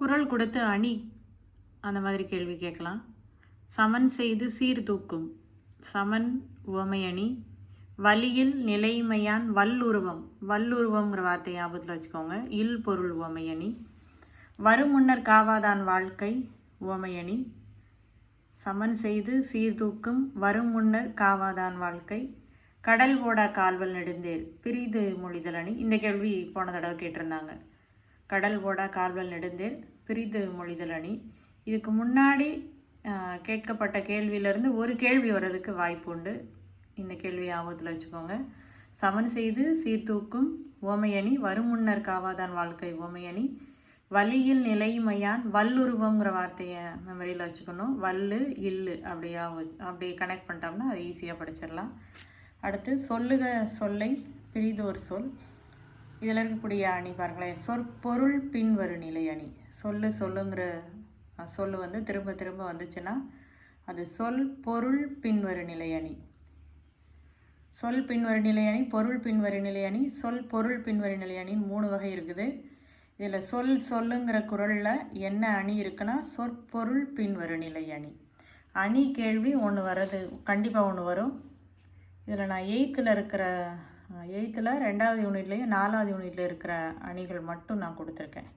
குரல் கொடுத்து அணி அந்த மாதிரி கேள்வி கேட்கலாம். சமன் செய்து சீர்தூக்கும். சமன் உவமையணி. வலியில் நிலைமையான் வல்லுருவம். வல்லுருவம்ங்கிற வார்த்தையை ஞாபகத்தில் வச்சுக்கோங்க. இல் பொருள் உவமையணி. வருமுன்னர் காவாதான் வாழ்க்கை உவமையணி. சமன் செய்து சீர்தூக்கும் வருமுன்னர் காவாதான் வாழ்க்கை. கடல் ஓடா கால்வல் நெடுந்தேர் பிரிது மொழிதல் அணி. இந்த கேள்வி போன தடவை கேட்டிருந்தாங்க. கடல் ஓடா கால்வல் நெடுந்தேர் பிரிது மொழிதல் அணி. இதுக்கு முன்னாடி கேட்கப்பட்ட கேள்வியிலேருந்து ஒரு கேள்வி வர்றதுக்கு வாய்ப்பு உண்டு. இந்த கேள்வி ஞாபகத்தில் வச்சுக்கோங்க. சமன் செய்து சீர்தூக்கும் உவமையணி. வருமுன்னர் காவாதான் வாழ்க்கை உவமையணி. வலியில் நிலைமையான் வல்லுருவங்கிற வார்த்தையை மெமரியில் வச்சுக்கணும். வல்லு இல்லு அப்படி கனெக்ட் பண்ணிட்டோம்னா அது ஈஸியாக படிச்சிடலாம். அடுத்து சொல்லுக சொல்லை பிரிதோர் சொல். இதில் இருக்கக்கூடிய அணி பாருங்களேன். சொற்பொருள் பின்வரு நிலை அணி. சொல்லுங்கிற சொல்லு திரும்ப திரும்ப வந்துச்சுன்னா அது சொல் பொருள் பின்வரு நிலை அணி. சொல் பின்வரு நிலை அணி, பொருள் பின்வரு நிலை அணி, சொல் பொருள் பின்வரு நிலை அணின்னு 3 வகை இருக்குது. இதில் சொல்லுங்கிற குறளில் என்ன அணி இருக்குன்னா சொற்பொருள் பின்வரு நிலை அணி. அணி கேள்வி ஒன்று வர்றது கண்டிப்பாக ஒன்று வரும். இதில் நான் 8th 2வது யூனிட்லேயும் 4வது யூனிட்டில் இருக்கிற அணிகள் மட்டும் நான் கொடுத்துருக்கேன்.